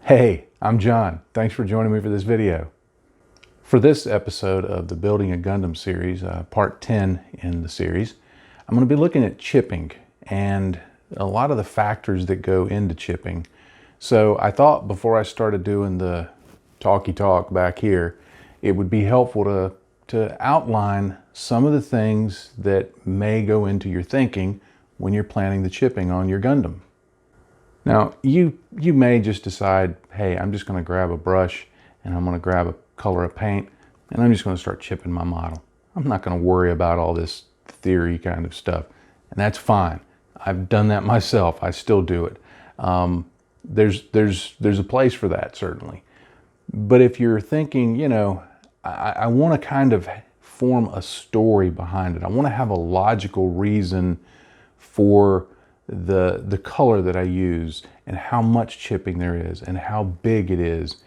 Hey, I'm John. Thanks for joining me for this video. For this episode of the Building a Gundam series, part 10 in the series, I'm going to be looking at chipping and a lot of the factors that go into chipping. So I thought before I started doing the talky talk back here, it would be helpful to outline some of the things that may go into your thinking when you're planning the chipping on your Gundam. Now, you may just decide, hey, I'm just going to grab a brush and I'm going to grab a color of paint and I'm just going to start chipping my model. I'm not going to worry about all this theory kind of stuff, and that's fine. I've done that myself. I still do it. There's a place for that, certainly. But if you're thinking, you know, I want to kind of form a story behind it. I want to have a logical reason for the color that I use and how much chipping there is and how big it is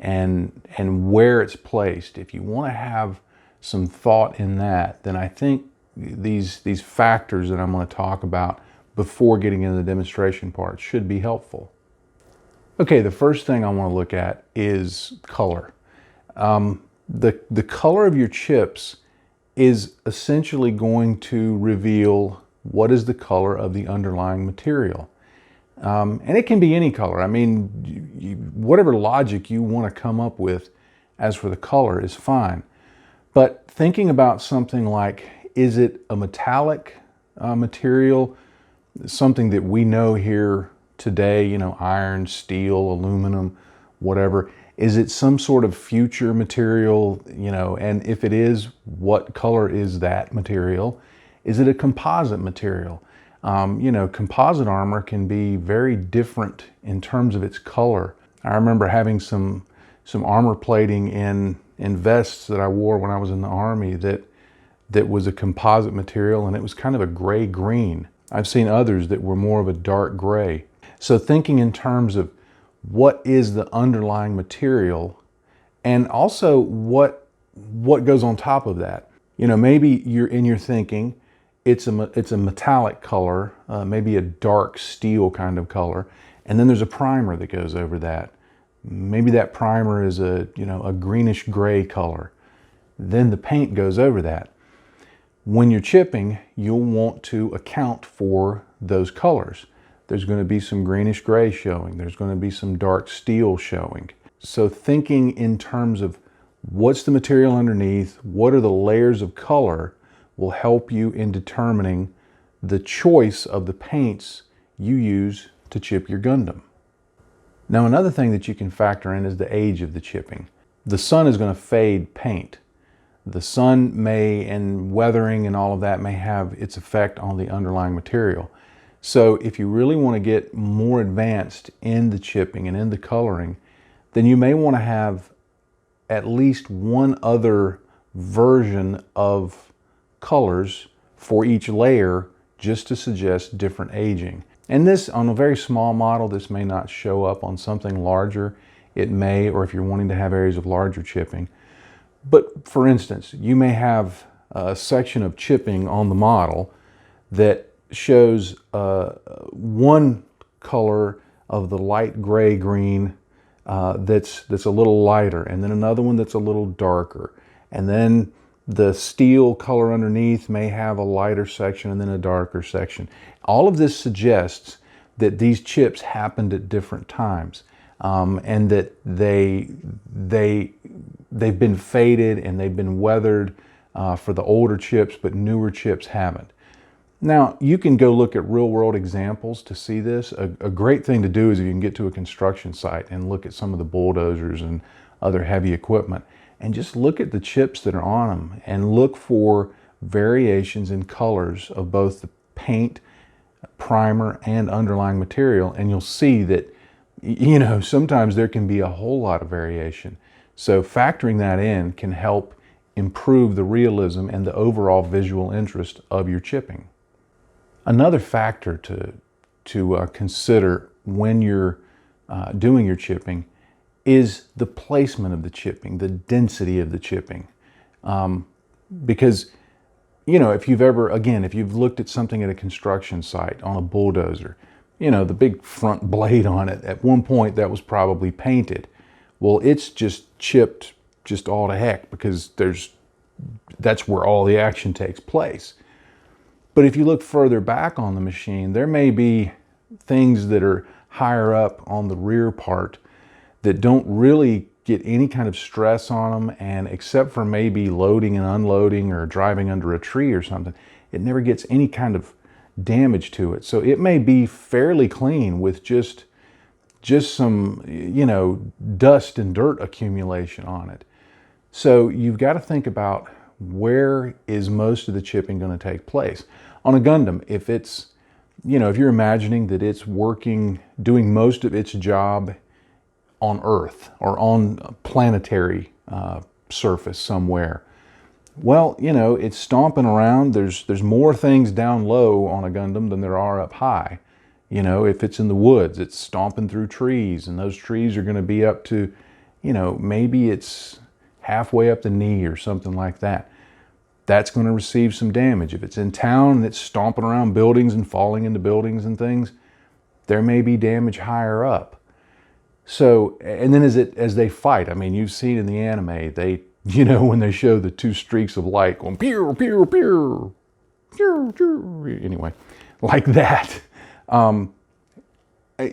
and where it's placed. If you want to have some thought in that, then I think these factors that I'm going to talk about before getting into the demonstration part should be helpful. Okay, the first thing I want to look at is color. The color of your chips is essentially going to reveal what is the color of the underlying material. And it can be any color. I mean, whatever logic you want to come up with as for the color is fine. But thinking about something like, is it a metallic material, something that we know here today, you know, iron, steel, aluminum, whatever. Is it some sort of future material, you know, and if it is, what color is that material? Is it a composite material? You know, composite armor can be very different in terms of its color. I remember having some armor plating in vests that I wore when I was in the Army that was a composite material, and it was kind of a gray-green. I've seen others that were more of a dark gray. So thinking in terms of what is the underlying material, and also what goes on top of that. You know, maybe you're thinking, it's a metallic color, maybe a dark steel kind of color, and then there's a primer that goes over that. Maybe that primer is a greenish gray color. Then the paint goes over that. When you're chipping, you'll want to account for those colors. There's going to be some greenish gray showing. There's going to be some dark steel showing. So thinking in terms of what's the material underneath, what are the layers of color, will help you in determining the choice of the paints you use to chip your Gundam. Now, another thing that you can factor in is the age of the chipping. The sun is going to fade paint. The sun may, and weathering and all of that, may have its effect on the underlying material. So if you really want to get more advanced in the chipping and in the coloring, then you may want to have at least one other version of colors for each layer, just to suggest different aging. And this, on a very small model, this may not show up. On something larger, it may, or if you're wanting to have areas of larger chipping. But for instance, you may have a section of chipping on the model that shows one color of the light gray green that's a little lighter, and then another one that's a little darker, and then the steel color underneath may have a lighter section and then a darker section. All of this suggests that these chips happened at different times, and that they've been faded and they've been weathered for the older chips, but newer chips haven't. Now, you can go look at real-world examples to see this. A great thing to do is if you can get to a construction site and look at some of the bulldozers and other heavy equipment, and just look at the chips that are on them and look for variations in colors of both the paint, primer, and underlying material, and you'll see that, you know, sometimes there can be a whole lot of variation. So factoring that in can help improve the realism and the overall visual interest of your chipping. Another factor to consider when you're doing your chipping is the placement of the chipping, the density of the chipping. Because, you know, if you've looked at something at a construction site on a bulldozer, you know, the big front blade on it. At one point that was probably painted. Well, it's just chipped just all to heck because that's where all the action takes place. But if you look further back on the machine, there may be things that are higher up on the rear part that don't really get any kind of stress on them, and except for maybe loading and unloading or driving under a tree or something, it never gets any kind of damage to it. So it may be fairly clean with just some, you know, dust and dirt accumulation on it. So you've got to think about, where is most of the chipping going to take place? On a Gundam, if it's, you know, if you're imagining that it's doing most of its job on Earth or on a planetary surface somewhere, well, you know, it's stomping around. There's more things down low on a Gundam than there are up high. You know, if it's in the woods, it's stomping through trees, and those trees are going to be up to, you know, maybe it's halfway up the knee or something like that. That's going to receive some damage. If it's in town and it's stomping around buildings and falling into buildings and things, there may be damage higher up. So, and then as they fight, I mean, you've seen in the anime, you know, when they show the two streaks of light going pew, pew, pew, pew, pew, anyway, like that.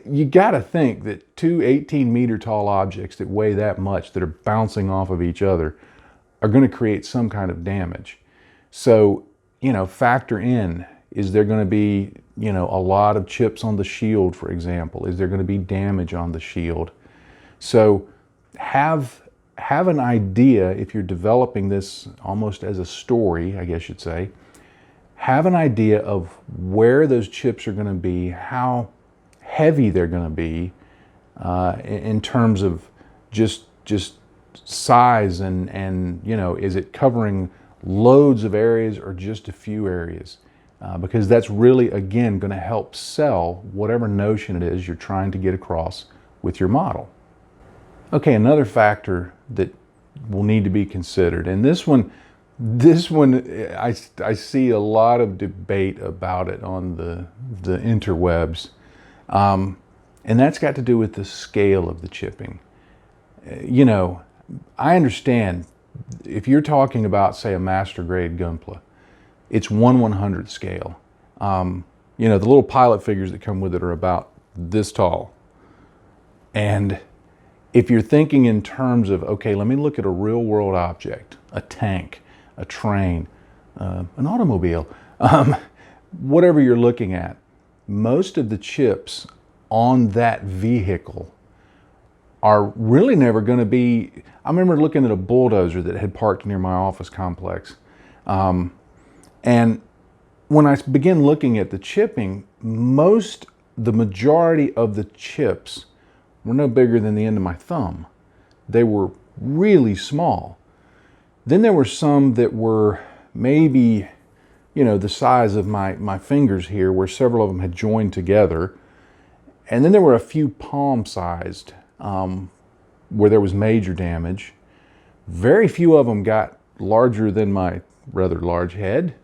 You got to think that two 18-meter tall objects that weigh that much, that are bouncing off of each other, are going to create some kind of damage. So, you know, factor in, is there going to be, you know, a lot of chips on the shield, for example? Is there going to be damage on the shield? So have an idea, if you're developing this almost as a story, I guess you'd say, have an idea of where those chips are going to be, how heavy they're going to be in terms of just size, and you know, is it covering loads of areas or just a few areas? Because that's really, again, going to help sell whatever notion it is you're trying to get across with your model. Okay, another factor that will need to be considered, and this one I see a lot of debate about it on the interwebs, and that's got to do with the scale of the chipping. You know, I understand if you're talking about, say, a master grade Gunpla, it's 1/100th scale. You know, the little pilot figures that come with it are about this tall. And if you're thinking in terms of, okay, let me look at a real world object, a tank, a train, an automobile, whatever you're looking at, most of the chips on that vehicle are really never going to be. I remember looking at a bulldozer that had parked near my office complex. And when I began looking at the chipping, the majority of the chips were no bigger than the end of my thumb. They were really small. Then there were some that were maybe, you know, the size of my fingers here, where several of them had joined together. And then there were a few palm-sized, where there was major damage. Very few of them got larger than my rather large head.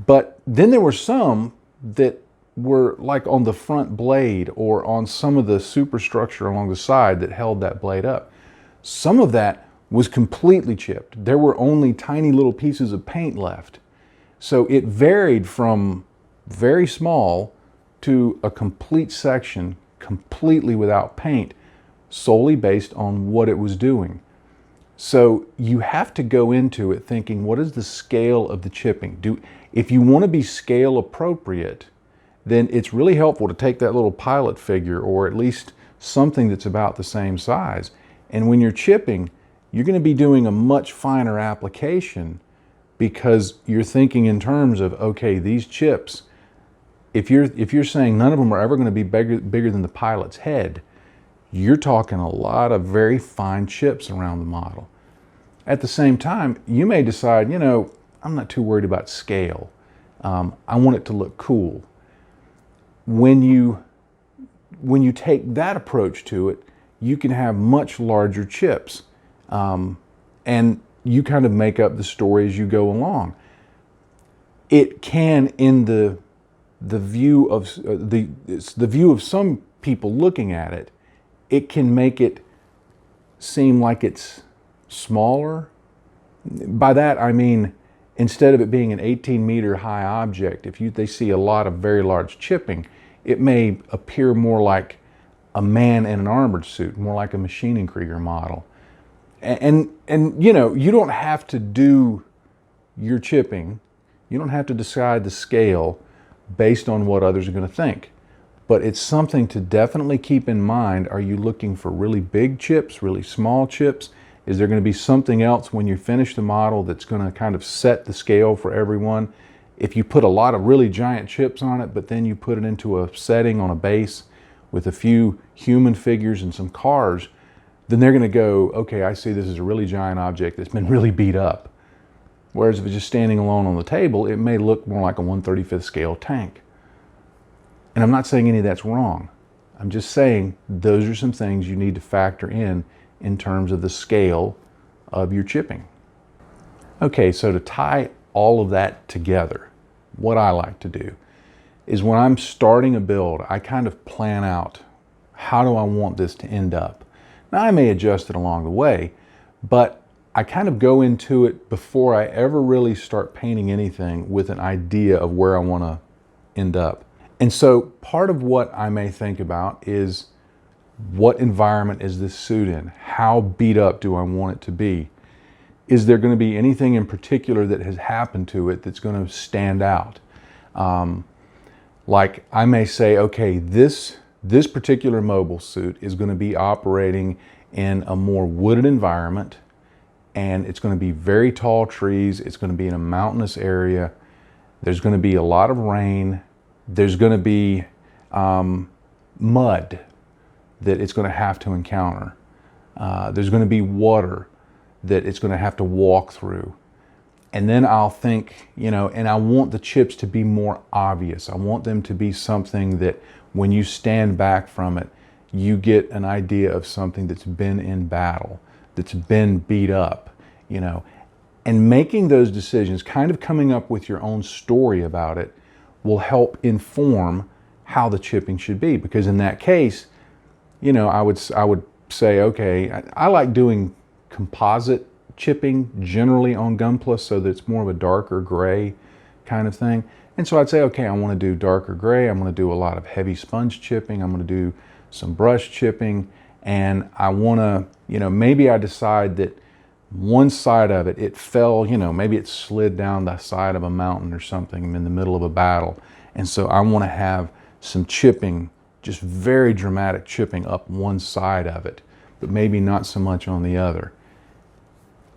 But then there were some that were like on the front blade or on some of the superstructure along the side that held that blade up. Some of that was completely chipped. There were only tiny little pieces of paint left. So it varied from very small to a complete section completely without paint, solely based on what it was doing. So you have to go into it thinking, what is the scale of the chipping? If you want to be scale appropriate, then it's really helpful to take that little pilot figure, or at least something that's about the same size. And when you're chipping, you're going to be doing a much finer application, because you're thinking in terms of, okay, these chips, if you're saying none of them are ever going to be bigger than the pilot's head, you're talking a lot of very fine chips around the model. At the same time, you may decide, you know, I'm not too worried about scale. I want it to look cool. When you take that approach to it, you can have much larger chips. And you kind of make up the story as you go along. It can, in the the view of the view of some people looking at it, it can make it seem like it's smaller. By that I mean, instead of it being an 18-meter high object, if they see a lot of very large chipping, it may appear more like a man in an armored suit, more like a machining Krieger model. And you know, you don't have to do your chipping, you don't have to decide the scale based on what others are going to think. But it's something to definitely keep in mind. Are you looking for really big chips, really small chips? Is there going to be something else when you finish the model that's going to kind of set the scale for everyone? If you put a lot of really giant chips on it, but then you put it into a setting on a base with a few human figures and some cars, then they're going to go, okay, I see this is a really giant object that's been really beat up. Whereas if it's just standing alone on the table, it may look more like a 1/35th scale tank. And I'm not saying any of that's wrong. I'm just saying those are some things you need to factor in terms of the scale of your chipping. Okay, so to tie all of that together, what I like to do is when I'm starting a build, I kind of plan out, how do I want this to end up? Now I may adjust it along the way, but I kind of go into it before I ever really start painting anything with an idea of where I want to end up. And so part of what I may think about is, what environment is this suit in? How beat up do I want it to be? Is there going to be anything in particular that has happened to it that's going to stand out? Like I may say, okay, this particular mobile suit is going to be operating in a more wooded environment, and it's going to be very tall trees. It's going to be in a mountainous area. There's going to be a lot of rain. There's going to be mud that it's going to have to encounter. There's going to be water that it's going to have to walk through. And then I'll think, you know, and I want the chips to be more obvious. I want them to be something that when you stand back from it, you get an idea of something that's been in battle, that's been beat up, you know. And making those decisions, kind of coming up with your own story about it, will help inform how the chipping should be. Because in that case, you know, I would say, okay, I like doing composite chipping generally on Gunpla, so that it's more of a darker gray kind of thing. And so I'd say, okay, I want to do darker gray. I'm going to do a lot of heavy sponge chipping. I'm going to do some brush chipping. And I want to, you know, maybe I decide that one side of it fell, you know, maybe it slid down the side of a mountain or something in the middle of a battle. And so I want to have some chipping, just very dramatic chipping up one side of it, but maybe not so much on the other.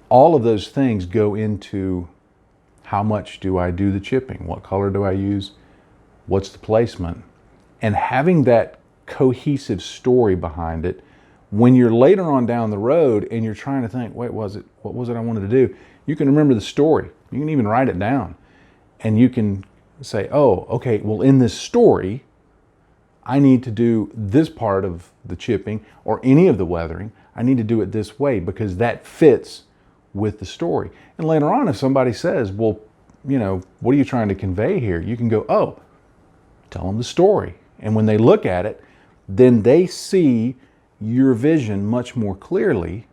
All of those things go into how much do I do the chipping? What color do I use? What's the placement? And having that cohesive story behind it, when you're later on down the road and you're trying to think, wait, what was it I wanted to do? You can remember the story. You can even write it down. And you can say, oh, okay, well, in this story, I need to do this part of the chipping or any of the weathering. I need to do it this way because that fits with the story. And later on, if somebody says, well, you know, what are you trying to convey here? You can go, oh, tell them the story. And when they look at it, then they see your vision much more clearly.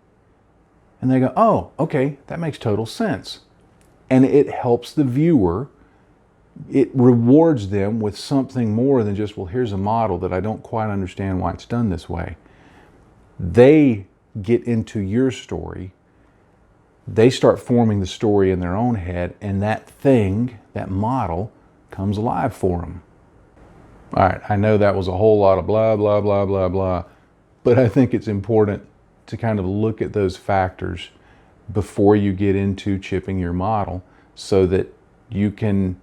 And they go, oh, okay, that makes total sense. And it helps the viewer. It rewards them with something more than just, well, here's a model that I don't quite understand why it's done this way. They get into your story. They start forming the story in their own head, and that thing, that model, comes alive for them. All right, I know that was a whole lot of blah, blah, blah, blah, blah, but I think it's important to kind of look at those factors before you get into chipping your model so that you can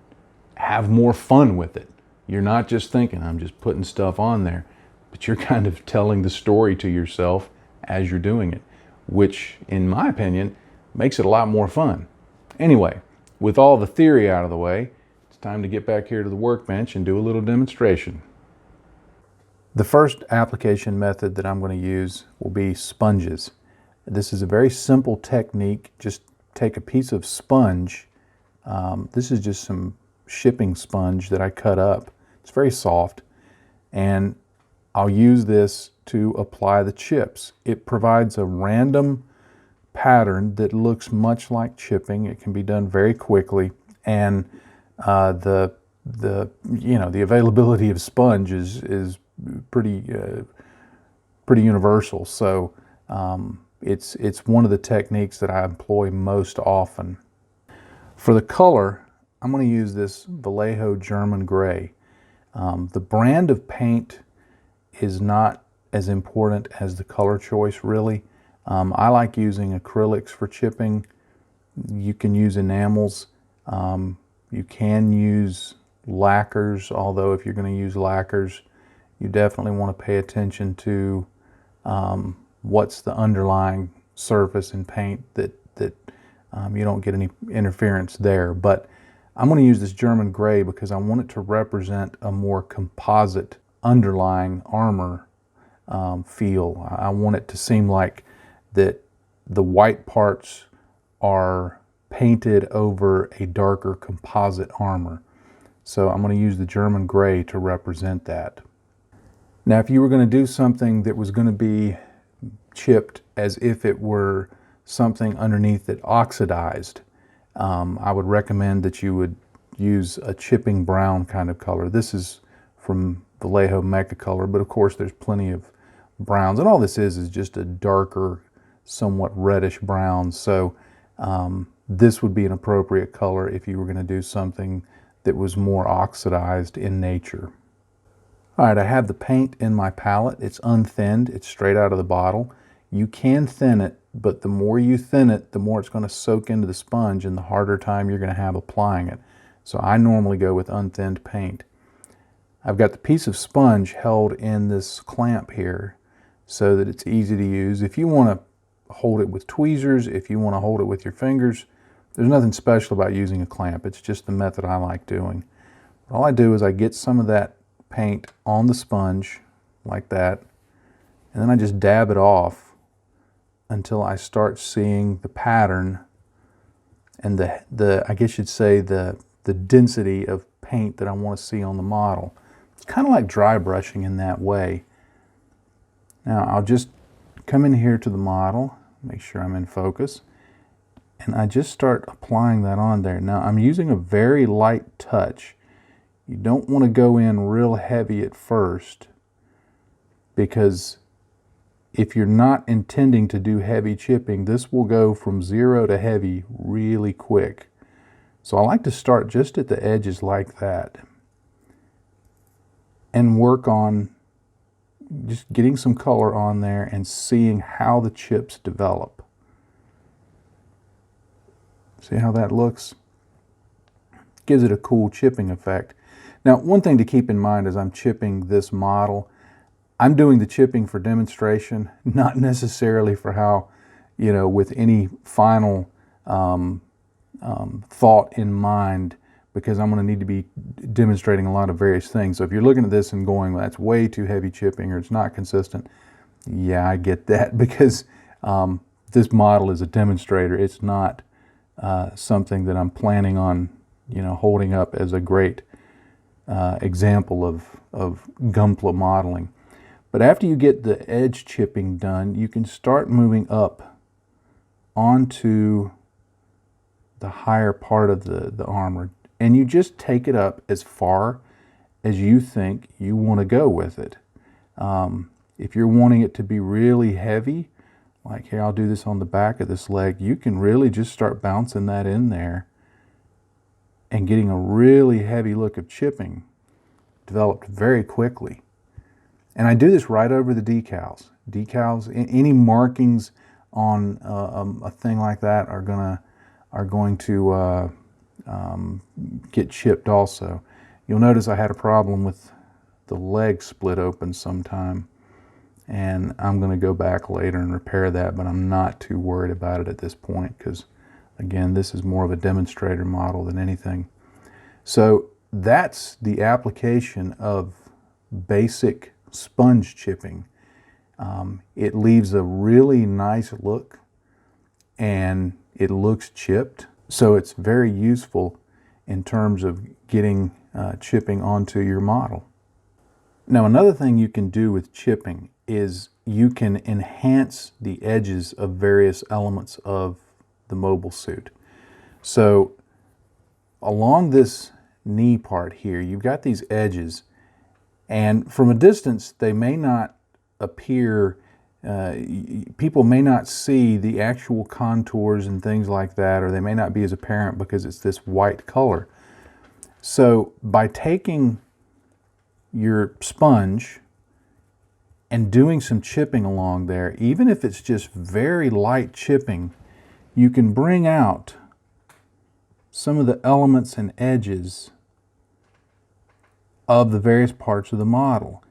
have more fun with it. You're not just thinking, I'm just putting stuff on there, but you're kind of telling the story to yourself as you're doing it, which, in my opinion, makes it a lot more fun. Anyway, with all the theory out of the way, it's time to get back here to the workbench and do a little demonstration. The first application method that I'm going to use will be sponges. This is a very simple technique. Just take a piece of sponge. This is just some shipping sponge that I cut up. It's very soft, and I'll use this to apply the chips. It provides a random pattern that looks much like chipping. It can be done very quickly, and the availability of sponge is pretty universal. So it's one of the techniques that I employ most often. For the color, I'm going to use this Vallejo German Gray. The brand of paint is not as important as the color choice, really. I like using acrylics for chipping. You can use enamels. You can use lacquers, although if you're going to use lacquers, you definitely want to pay attention to what's the underlying surface in paint that you don't get any interference there. But I'm going to use this German Gray because I want it to represent a more composite underlying armor feel. I want it to seem like that the white parts are painted over a darker composite armor. So I'm going to use the German Gray to represent that. Now, if you were going to do something that was going to be chipped as if it were something underneath that oxidized, I would recommend that you would use a chipping brown kind of color. This is from Vallejo Mecha Color, but of course there's plenty of browns, and all this is just a darker, somewhat reddish brown. So this would be an appropriate color if you were going to do something that was more oxidized in nature. All right, I have the paint in my palette. It's unthinned. It's straight out of the bottle. You can thin it, but the more you thin it, the more it's going to soak into the sponge and the harder time you're going to have applying it. So I normally go with unthinned paint. I've got the piece of sponge held in this clamp here so that it's easy to use. If you want to hold it with tweezers, if you want to hold it with your fingers, there's nothing special about using a clamp. It's just the method I like doing. All I do is I get some of that paint on the sponge like that, and then I just dab it off until I start seeing the pattern and the I guess you'd say the density of paint that I want to see on the model. It's kind of like dry brushing in that way. Now I'll just come in here to the model, make sure I'm in focus, and I just start applying that on there. Now I'm using a very light touch. You don't want to go in real heavy at first, because if you're not intending to do heavy chipping, this will go from zero to heavy really quick. So I like to start just at the edges like that and work on just getting some color on there and seeing how the chips develop. See how that looks? Gives it a cool chipping effect. Now, one thing to keep in mind as I'm chipping this model, I'm doing the chipping for demonstration, not necessarily for how, with any final thought in mind, because I'm going to need to be demonstrating a lot of various things. So if you're looking at this and going, well, that's way too heavy chipping or it's not consistent, yeah, I get that, because this model is a demonstrator. It's not something that I'm planning on, holding up as a great example of Gunpla modeling. But after you get the edge chipping done, you can start moving up onto the higher part of the armor, and you just take it up as far as you think you want to go with it. If you're wanting it to be really heavy, like here, I'll do this on the back of this leg, you can really just start bouncing that in there and getting a really heavy look of chipping developed very quickly. And I do this right over the decals. Any markings on a thing like that are going to get chipped also. You'll notice I had a problem with the leg split open sometime, and I'm going to go back later and repair that, but I'm not too worried about it at this point because, again, this is more of a demonstrator model than anything. So that's the application of basic sponge chipping. It leaves a really nice look and it looks chipped, so it's very useful in terms of getting chipping onto your model. Now, another thing you can do with chipping is you can enhance the edges of various elements of the mobile suit. So along this knee part here, you've got these edges, and from a distance they may not appear, people may not see the actual contours and things like that, or they may not be as apparent because it's this white color. So by taking your sponge and doing some chipping along there, even if it's just very light chipping, you can bring out some of the elements and edges of the various parts of the model.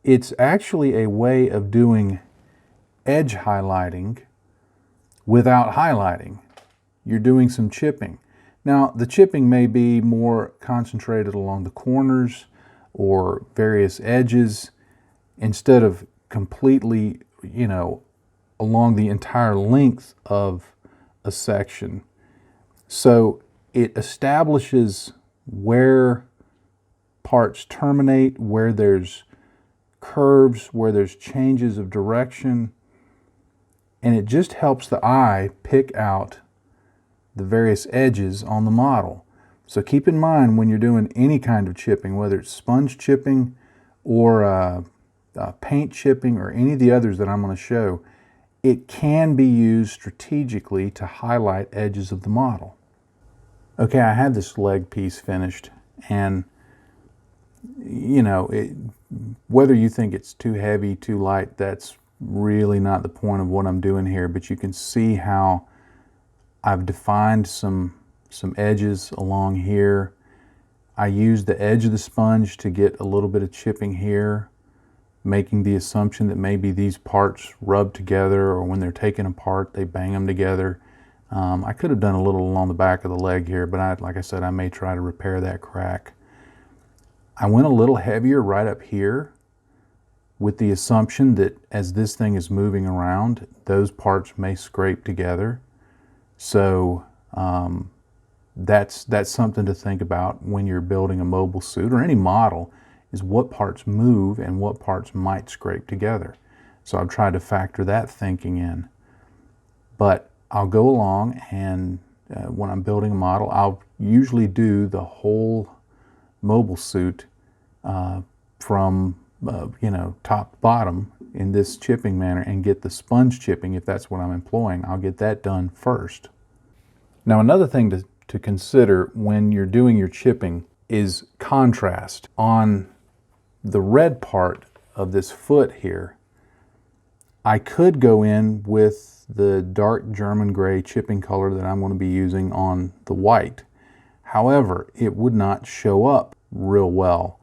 It's actually a way of doing edge highlighting without highlighting. You're doing some chipping. Now, the chipping may be more concentrated along the corners or various edges instead of completely, along the entire length of a section. So it establishes where parts terminate, where there's curves, where there's changes of direction, and it just helps the eye pick out the various edges on the model. So keep in mind when you're doing any kind of chipping, whether it's sponge chipping or paint chipping or any of the others that I'm going to show, it can be used strategically to highlight edges of the model. Okay, I had this leg piece finished, and whether you think it's too heavy, too light, that's really not the point of what I'm doing here, but you can see how I've defined some edges along here. I used the edge of the sponge to get a little bit of chipping here, making the assumption that maybe these parts rub together, or when they're taken apart they bang them together. I could have done a little along the back of the leg here, but like I said, I may try to repair that crack. I went a little heavier right up here with the assumption that as this thing is moving around, those parts may scrape together. So that's something to think about when you're building a mobile suit or any model, is what parts move and what parts might scrape together. So I've tried to factor that thinking in. But I'll go along and when I'm building a model, I'll usually do the whole mobile suit from top to bottom in this chipping manner, and get the sponge chipping, if that's what I'm employing, I'll get that done first. Now, another thing to consider when you're doing your chipping is contrast. On the red part of this foot here, I could go in with the dark German gray chipping color that I'm going to be using on the white. However, it would not show up real well.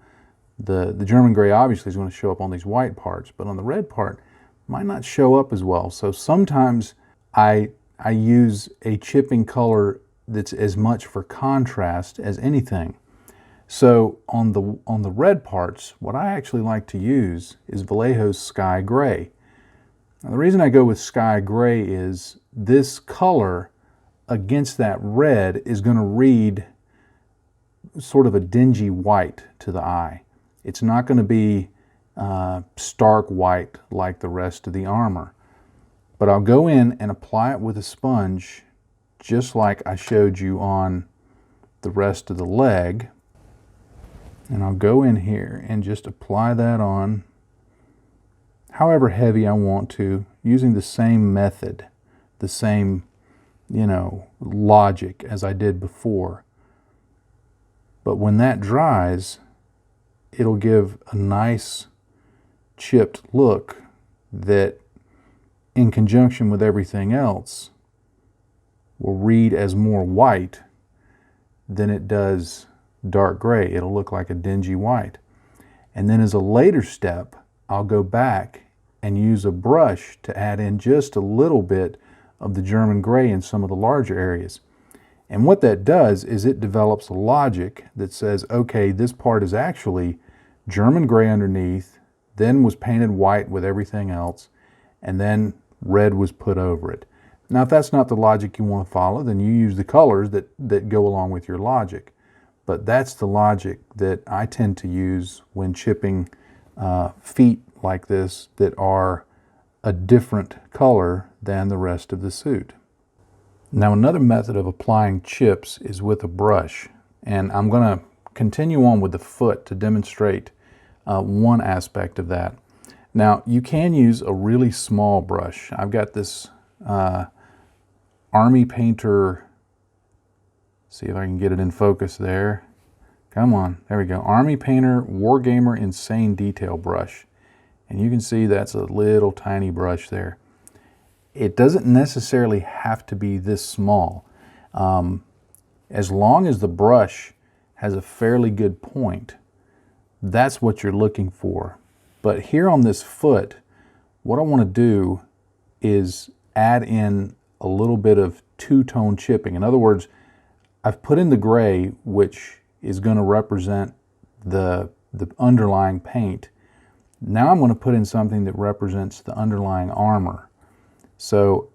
The German gray obviously is going to show up on these white parts, but on the red part might not show up as well. So sometimes I use a chipping color that's as much for contrast as anything. So on the red parts, what I actually like to use is Vallejo's Sky Gray. Now, the reason I go with Sky Gray is this color against that red is going to read sort of a dingy white to the eye. It's not going to be stark white like the rest of the armor. But I'll go in and apply it with a sponge just like I showed you on the rest of the leg. And I'll go in here and just apply that on however heavy I want to, using the same method, the same, logic as I did before. But when that dries, it'll give a nice chipped look that, in conjunction with everything else, will read as more white than it does dark gray. It'll look like a dingy white. And then as a later step, I'll go back and use a brush to add in just a little bit of the German gray in some of the larger areas. And what that does is it develops a logic that says, okay, this part is actually German gray underneath, then was painted white with everything else, and then red was put over it. Now, if that's not the logic you want to follow, then you use the colors that go along with your logic. but that's the logic that I tend to use when chipping feet like this that are a different color than the rest of the suit. Now, another method of applying chips is with a brush, and I'm going to continue on with the foot to demonstrate one aspect of that. Now, you can use a really small brush. I've got this Army Painter, see if I can get it in focus there. Come on, there we go. Army Painter Wargamer Insane Detail Brush. And you can see that's a little tiny brush there. It doesn't necessarily have to be this small. As long as the brush has a fairly good point, that's what you're looking for. But here on this foot, what I want to do is add in a little bit of two-tone chipping. In other words, I've put in the gray, which is going to represent the underlying paint. Now I'm going to put in something that represents the underlying armor. So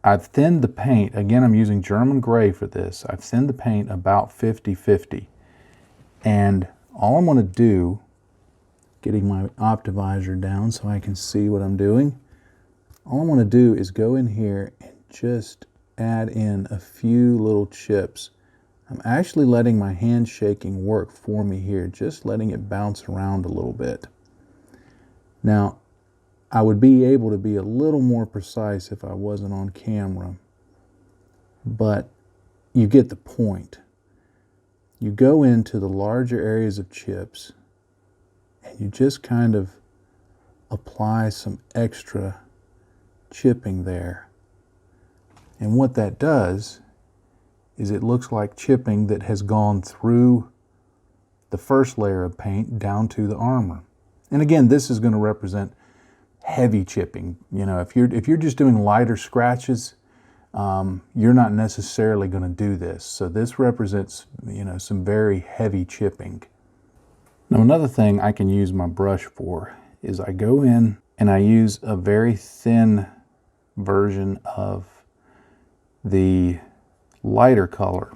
I've thinned the paint. Again, I'm using German gray for this. I've thinned the paint about 50-50. And all I'm going to do, getting my optivisor down so I can see what I'm doing, all I'm going to do is go in here and just add in a few little chips. I'm actually letting my hand shaking work for me here, just letting it bounce around a little bit. Now, I would be able to be a little more precise if I wasn't on camera, but you get the point. You go into the larger areas of chips and you just kind of apply some extra chipping there. And what that does is it looks like chipping that has gone through the first layer of paint down to the armor. And again, this is going to represent heavy chipping. You know, if you're just doing lighter scratches, you're not necessarily going to do this. So this represents, you know, some very heavy chipping. Now, another thing I can use my brush for is I go in and I use a very thin version of the lighter color.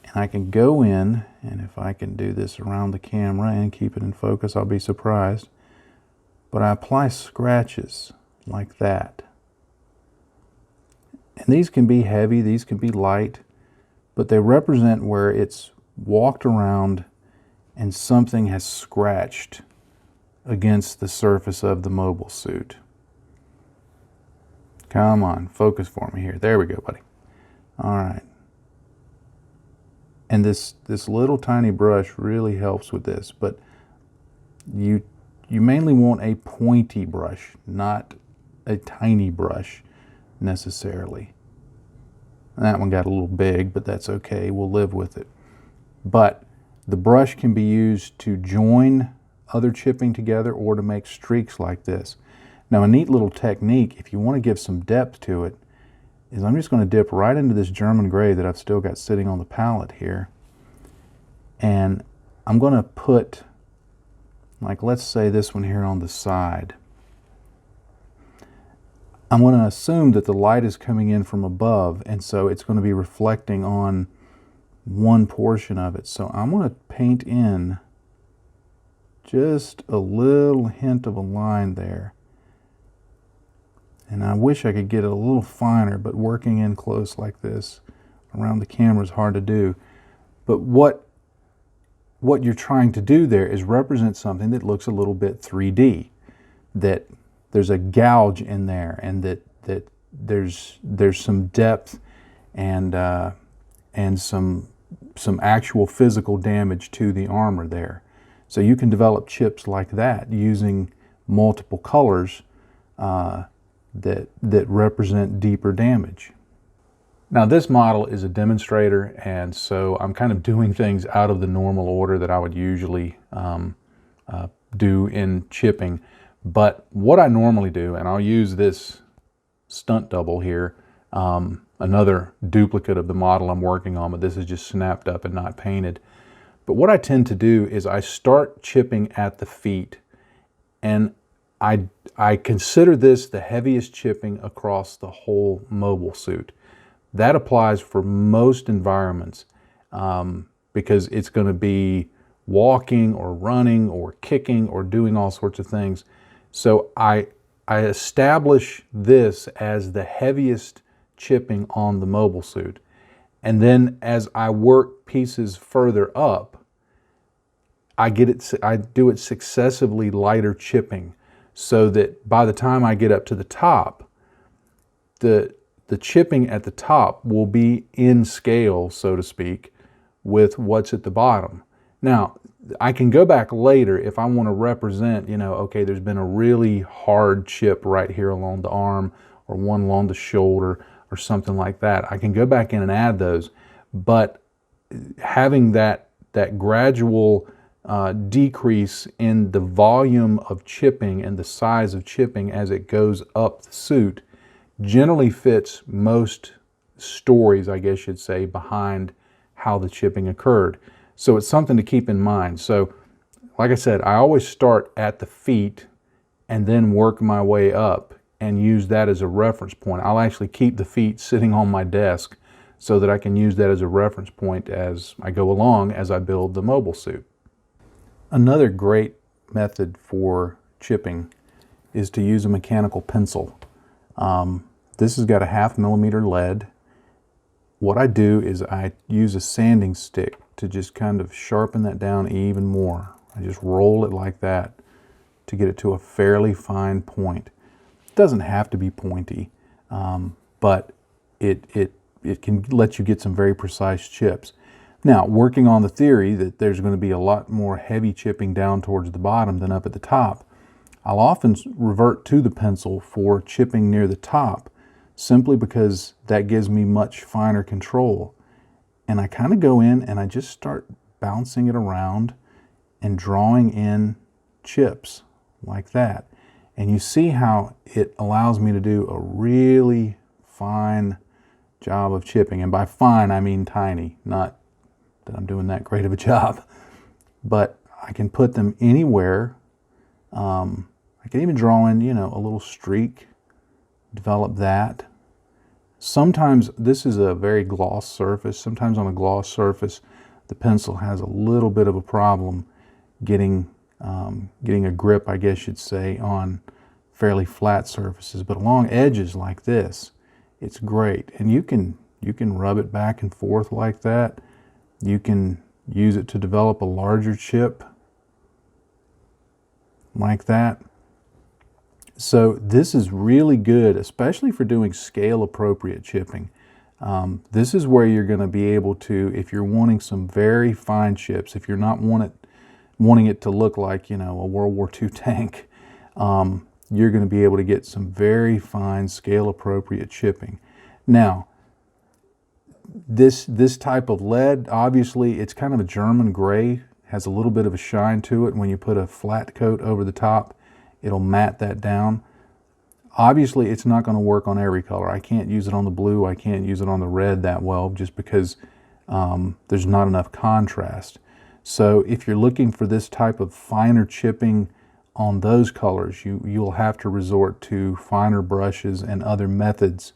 And I can go in, and if I can do this around the camera and keep it in focus, I'll be surprised. But I apply scratches like that. And these can be heavy, these can be light, but they represent where it's walked around and something has scratched against the surface of the mobile suit. Come on, focus for me here. There we go, buddy. All right. And this little tiny brush really helps with this, but you mainly want a pointy brush, not a tiny brush necessarily. That one got a little big, but that's okay. We'll live with it. But the brush can be used to join other chipping together or to make streaks like this. Now, a neat little technique, if you want to give some depth to it, is I'm just going to dip right into this German gray that I've still got sitting on the palette here. And I'm going to put, like, let's say this one here on the side. I'm going to assume that the light is coming in from above, and so it's going to be reflecting on one portion of it. So I'm going to paint in just a little hint of a line there. And I wish I could get it a little finer, but working in close like this around the camera is hard to do. But what you're trying to do there is represent something that looks a little bit 3D, that there's a gouge in there, and that there's some depth and some actual physical damage to the armor there. So you can develop chips like that using multiple colors that represent deeper damage. Now, this model is a demonstrator, and so I'm kind of doing things out of the normal order that I would usually do in chipping. But what I normally do, and I'll use this stunt double here, another duplicate of the model I'm working on, but this is just snapped up and not painted. But what I tend to do is I start chipping at the feet, and I consider this the heaviest chipping across the whole mobile suit. That applies for most environments. because it's going to be walking or running or kicking or doing all sorts of things. So I establish this as the heaviest chipping on the mobile suit. And then as I work pieces further up, I do it successively lighter chipping, so that by the time I get up to the top, the chipping at the top will be in scale, so to speak, with what's at the bottom. Now, I can go back later if I want to represent, okay, there's been a really hard chip right here along the arm, or one along the shoulder, or something like that. I can go back in and add those, but having that gradual decrease in the volume of chipping and the size of chipping as it goes up the suit generally fits most stories, I guess you'd say, behind how the chipping occurred. So it's something to keep in mind. So like I said, I always start at the feet and then work my way up and use that as a reference point. I'll actually keep the feet sitting on my desk so that I can use that as a reference point as I go along, as I build the mobile suit. Another great method for chipping is to use a mechanical pencil. This has got a 0.5 millimeter lead. What I do is I use a sanding stick to just kind of sharpen that down even more. I just roll it like that to get it to a fairly fine point. It doesn't have to be pointy, but it can let you get some very precise chips. Now, working on the theory that there's going to be a lot more heavy chipping down towards the bottom than up at the top, I'll often revert to the pencil for chipping near the top, simply because that gives me much finer control. And I kind of go in and I just start bouncing it around and drawing in chips like that. And you see how it allows me to do a really fine job of chipping. And by fine, I mean tiny, not that I'm doing that great of a job. But I can put them anywhere. I can even draw in, a little streak, develop that. Sometimes this is a very gloss surface. Sometimes on a gloss surface, the pencil has a little bit of a problem getting a grip, I guess you'd say, on fairly flat surfaces. But along edges like this, it's great. And you can rub it back and forth like that. You can use it to develop a larger chip like that. So this is really good, especially for doing scale appropriate chipping. This is where you're going to be able to, if you're wanting some very fine chips, if you're not wanting it to look like, a World War II tank, you're going to be able to get some very fine scale appropriate chipping. Now, this type of lead, obviously it's kind of a German gray, has a little bit of a shine to it. When you put a flat coat over the top, it'll matte that down. Obviously, it's not going to work on every color. I can't use it on the blue. I can't use it on the red that well, just because there's not enough contrast. So if you're looking for this type of finer chipping on those colors, you'll have to resort to finer brushes and other methods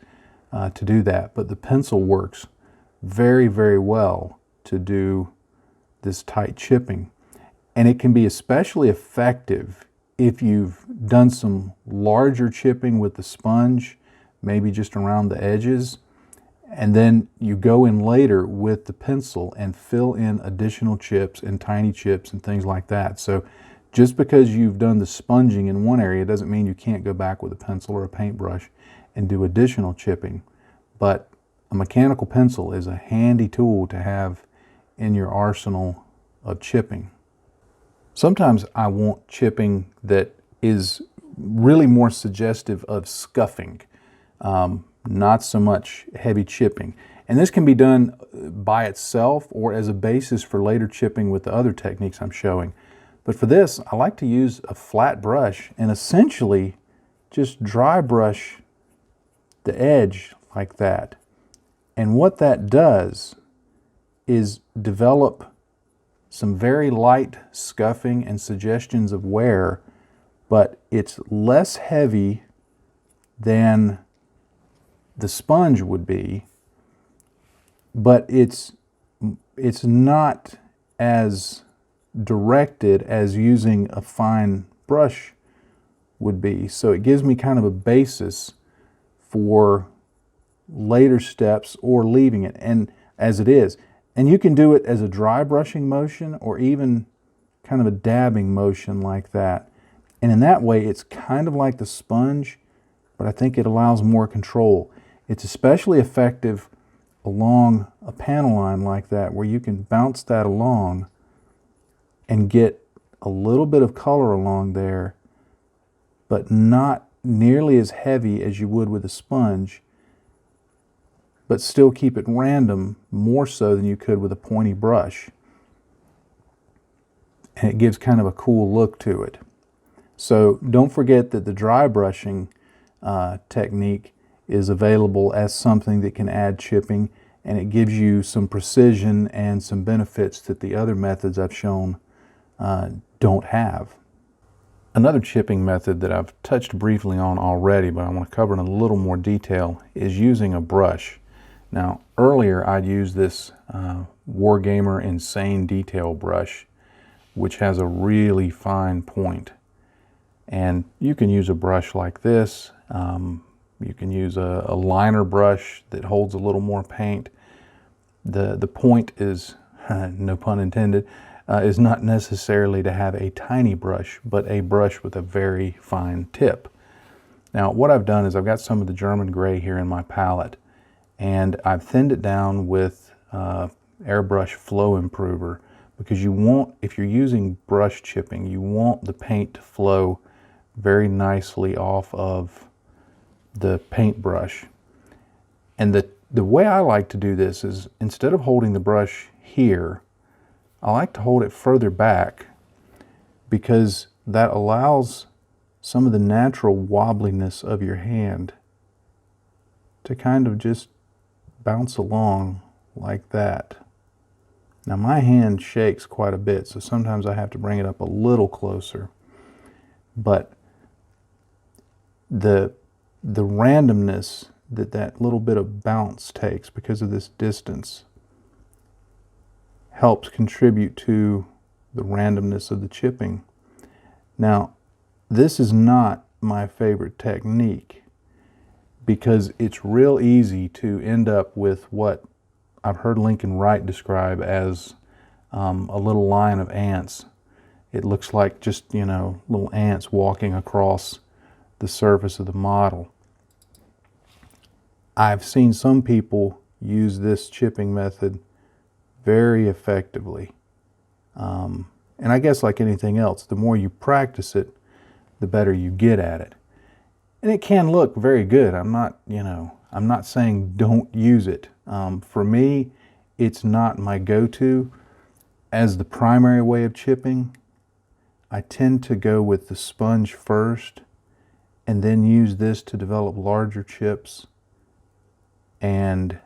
to do that. But the pencil works very, very well to do this tight chipping. And it can be especially effective if you've done some larger chipping with the sponge, maybe just around the edges, and then you go in later with the pencil and fill in additional chips and tiny chips and things like that. So just because you've done the sponging in one area doesn't mean you can't go back with a pencil or a paintbrush and do additional chipping. But a mechanical pencil is a handy tool to have in your arsenal of chipping. Sometimes I want chipping that is really more suggestive of scuffing, not so much heavy chipping. And this can be done by itself or as a basis for later chipping with the other techniques I'm showing. But for this, I like to use a flat brush and essentially just dry brush the edge like that. And what that does is develop some very light scuffing and suggestions of wear, but it's less heavy than the sponge would be, but it's it's not as directed as using a fine brush would be. So it gives me kind of a basis for later steps or leaving it and as it is. And you can do it as a dry brushing motion or even kind of a dabbing motion like that. And in that way, it's kind of like the sponge, but I think it allows more control. It's especially effective along a panel line like that, where you can bounce that along and get a little bit of color along there, but not nearly as heavy as you would with a sponge, but still keep it random more so than you could with a pointy brush. And it gives kind of a cool look to it. So don't forget that the dry brushing technique is available as something that can add chipping, and it gives you some precision and some benefits that the other methods I've shown don't have. Another chipping method that I've touched briefly on already, but I want to cover in a little more detail, is using a brush. Now, earlier I'd used this Wargamer Insane Detail brush, which has a really fine point. And you can use a brush like this. You can use a liner brush that holds a little more paint. The point is, no pun intended, is not necessarily to have a tiny brush, but a brush with a very fine tip. Now, what I've done is I've got some of the German gray here in my palette, and I've thinned it down with airbrush flow improver, because you want, if you're using brush chipping, you want the paint to flow very nicely off of the paintbrush. And the way I like to do this is, instead of holding the brush here, I like to hold it further back, because that allows some of the natural wobbliness of your hand to kind of just bounce along like that. Now my hand shakes quite a bit, so sometimes I have to bring it up a little closer. But the randomness that little bit of bounce takes because of this distance helps contribute to the randomness of the chipping. Now, this is not my favorite technique, because it's real easy to end up with what I've heard Lincoln Wright describe as a little line of ants. It looks like just, little ants walking across the surface of the model. I've seen some people use this chipping method very effectively. And I guess like anything else, the more you practice it, the better you get at it. And it can look very good. I'm not saying don't use it. For me, it's not my go-to as the primary way of chipping. I tend to go with the sponge first and then use this to develop larger chips and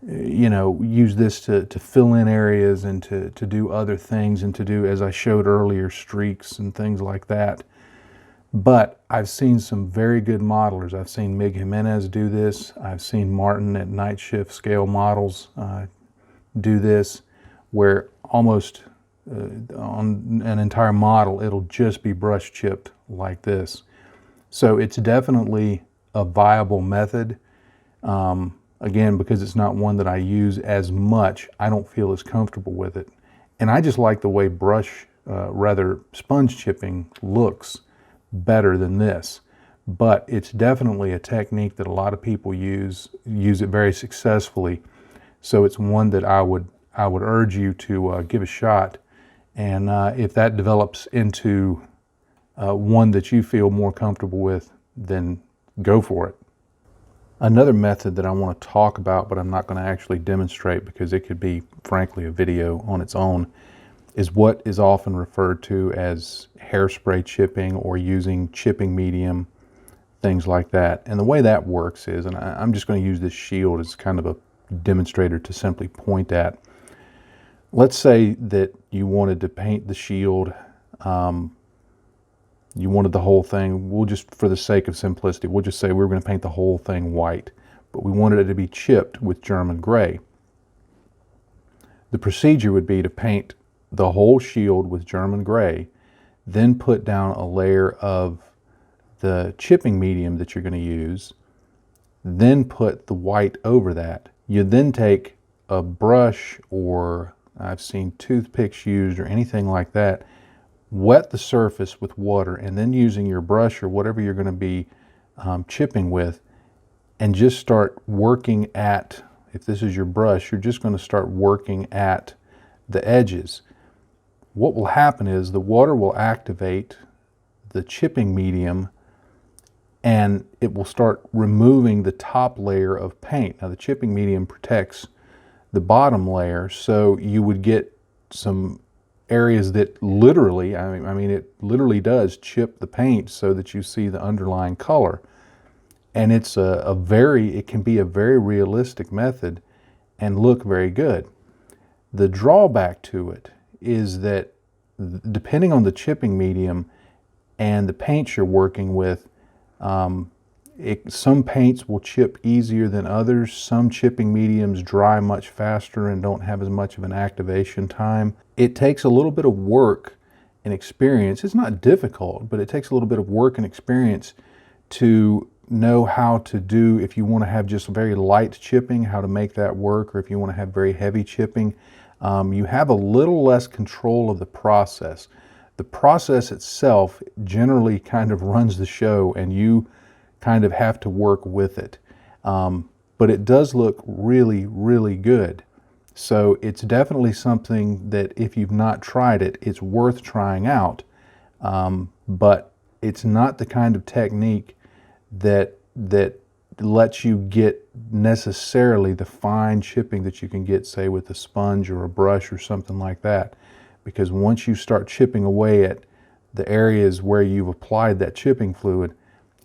use this to fill in areas and to do other things, and to do, as I showed earlier, streaks and things like that. But I've seen some very good modelers. I've seen Mig Jimenez do this. I've seen Martin at Night Shift Scale Models do this, where almost on an entire model, it'll just be brush chipped like this. So it's definitely a viable method. Again, because it's not one that I use as much, I don't feel as comfortable with it. And I just like the way sponge chipping looks better than this. But it's definitely a technique that a lot of people use it very successfully. So it's one that I would urge you to give a shot. And if that develops into one that you feel more comfortable with, then go for it. Another method that I want to talk about, but I'm not going to actually demonstrate because it could be, frankly, a video on its own, is what is often referred to as hairspray chipping, or using chipping medium, things like that. And the way that works is, and I'm just going to use this shield as kind of a demonstrator to simply point at. Let's say that you wanted to paint the shield, you wanted the whole thing, we'll just, for the sake of simplicity, we'll just say we're going to paint the whole thing white. but we wanted it to be chipped with German gray. The procedure would be to paint the whole shield with German gray, then put down a layer of the chipping medium that you're going to use, then put the white over that. You then take a brush, or I've seen toothpicks used or anything like that, wet the surface with water, and then using your brush or whatever you're going to be chipping with, and just start working at, if this is your brush, you're just going to start working at the edges. What will happen is the water will activate the chipping medium, and it will start removing the top layer of paint. Now the chipping medium protects the bottom layer, so you would get some areas that literally, I mean it literally does chip the paint so that you see the underlying color. And it's it can be a very realistic method and look very good. The drawback to it is that depending on the chipping medium and the paints you're working with, some paints will chip easier than others. Some chipping mediums dry much faster and don't have as much of an activation time. It takes a little bit of work and experience. It's not difficult, but it takes a little bit of work and experience to know how to do, if you want to have just very light chipping, how to make that work, or if you want to have very heavy chipping. You have a little less control of the process. The process itself generally kind of runs the show, and you kind of have to work with it. But it does look really, really good. So it's definitely something that if you've not tried it, it's worth trying out. But it's not the kind of technique that lets you get necessarily the fine chipping that you can get, say, with a sponge or a brush or something like that. Because once you start chipping away at the areas where you've applied that chipping fluid,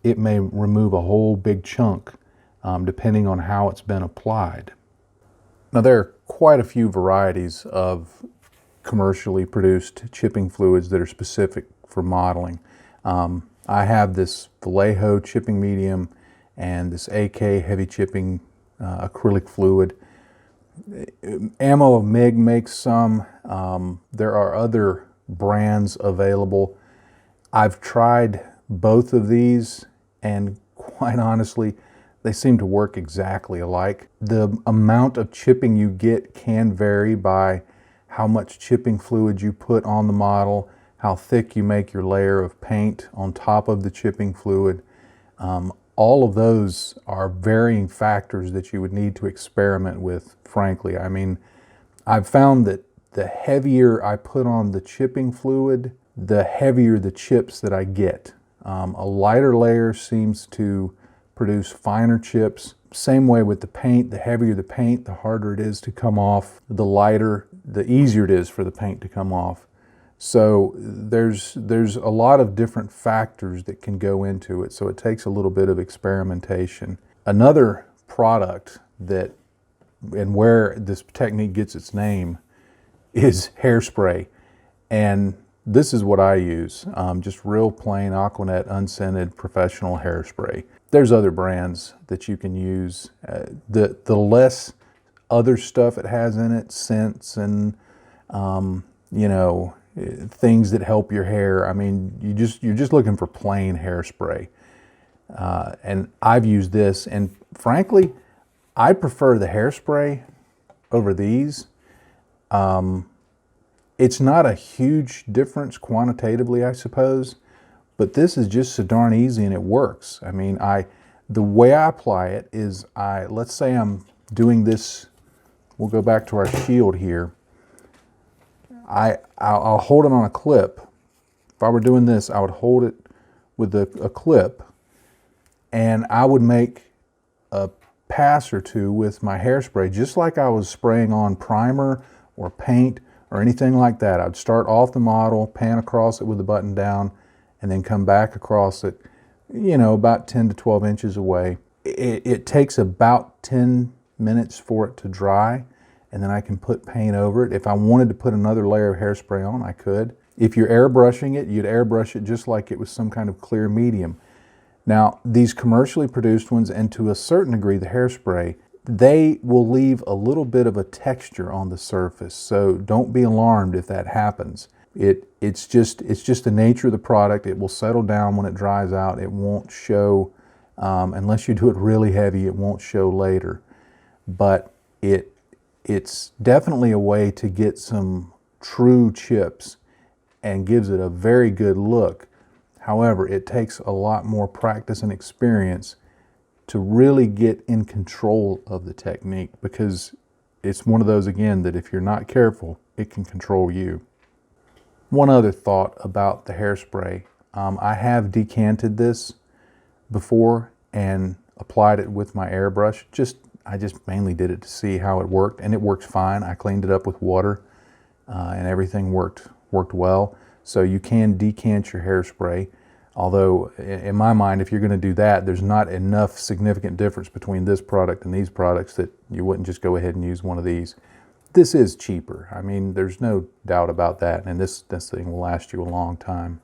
it may remove a whole big chunk, depending on how it's been applied. Now, there are quite a few varieties of commercially produced chipping fluids that are specific for modeling. I have this Vallejo chipping medium and this AK heavy chipping acrylic fluid. Ammo of MIG makes some. There are other brands available. I've tried both of these, and quite honestly, they seem to work exactly alike. The amount of chipping you get can vary by how much chipping fluid you put on the model, how thick you make your layer of paint on top of the chipping fluid. All of those are varying factors that you would need to experiment with, frankly. I mean, I've found that the heavier I put on the chipping fluid, the heavier the chips that I get. A lighter layer seems to produce finer chips. Same way with the paint. The heavier the paint, the harder it is to come off. The lighter, the easier it is for the paint to come off. So there's a lot of different factors that can go into it, so it takes a little bit of experimentation. Another product that, and where this technique gets its name, is hairspray. And this is what I use, just real plain Aquanet unscented professional hairspray. There's other brands that you can use. The less other stuff it has in it, scents and you know, things that help your hair. I mean, you're just looking for plain hairspray. And I've used this, and frankly, I prefer the hairspray over these. It's not a huge difference quantitatively, I suppose, but this is just so darn easy and it works. I mean, the way I apply it is let's say I'm doing this, we'll go back to our shield here. I'll hold it on a clip. If I were doing this, I would hold it with a clip, and I would make a pass or two with my hairspray, just like I was spraying on primer or paint or anything like that. I'd start off the model, pan across it with the button down, and then come back across it, you know, about 10 to 12 inches away. It takes about 10 minutes for it to dry, and then I can put paint over it. If I wanted to put another layer of hairspray on, I could. If you're airbrushing it, you'd airbrush it just like it was some kind of clear medium. Now, these commercially produced ones, and to a certain degree the hairspray, they will leave a little bit of a texture on the surface, so don't be alarmed if that happens. It's just the nature of the product. It will settle down when it dries out. It won't show, unless you do it really heavy, it won't show later. But it's definitely a way to get some true chips and gives it a very good look. However, it takes a lot more practice and experience to really get in control of the technique, because it's one of those, again, that if you're not careful, it can control you. One other thought about the hairspray. I have decanted this before and applied it with my airbrush. I just mainly did it to see how it worked, and it works fine. I cleaned it up with water and everything worked well. So you can decant your hairspray. Although, in my mind, if you're going to do that, there's not enough significant difference between this product and these products that you wouldn't just go ahead and use one of these. This is cheaper. I mean, there's no doubt about that, and this thing will last you a long time.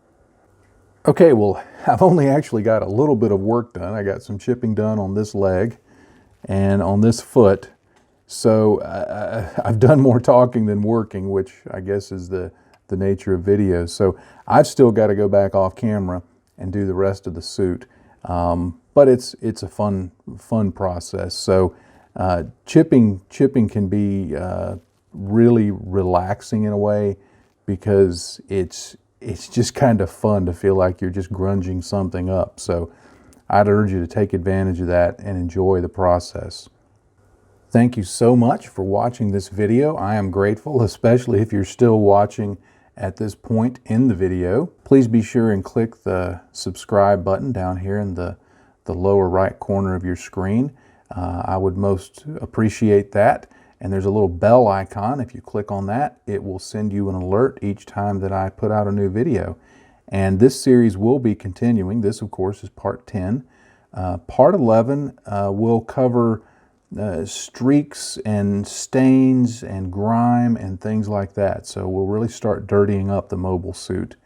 Okay, well, I've only actually got a little bit of work done. I got some chipping done on this leg and on this foot. So I've done more talking than working, which I guess is the nature of videos. So I've still got to go back off camera and do the rest of the suit. But it's a fun process. So chipping can be really relaxing in a way, because it's just kind of fun to feel like you're just grunging something up. So I'd urge you to take advantage of that and enjoy the process. Thank you so much for watching this video. I am grateful, especially if you're still watching at this point in the video. Please be sure and click the subscribe button down here in the lower right corner of your screen. I would most appreciate that. And there's a little bell icon. If you click on that, it will send you an alert each time that I put out a new video. And this series will be continuing. This, of course, is part 10. Part 11 will cover streaks and stains and grime and things like that. So we'll really start dirtying up the mobile suit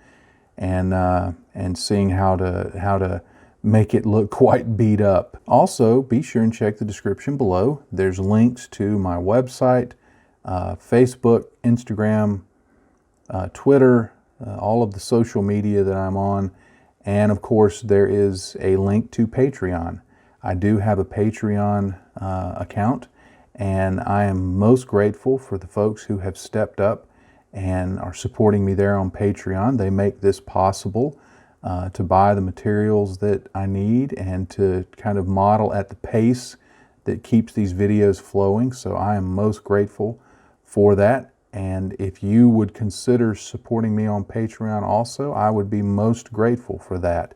and seeing how to make it look quite beat up. Also, be sure and check the description below. There's links to my website, Facebook, Instagram, Twitter, all of the social media that I'm on. And of course, there is a link to Patreon. I do have a Patreon account, and I am most grateful for the folks who have stepped up and are supporting me there on Patreon. They make this possible to buy the materials that I need and to kind of model at the pace that keeps these videos flowing. So I am most grateful for that. And if you would consider supporting me on Patreon also, I would be most grateful for that.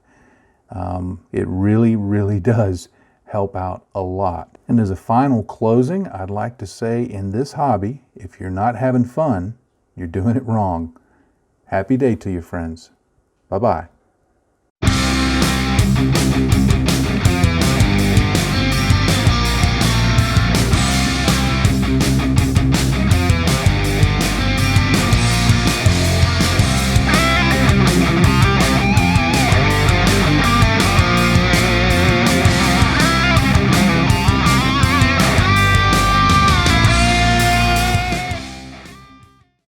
It really, really does help out a lot. And as a final closing, I'd like to say, in this hobby, if you're not having fun, you're doing it wrong. Happy day to you, friends. Bye-bye.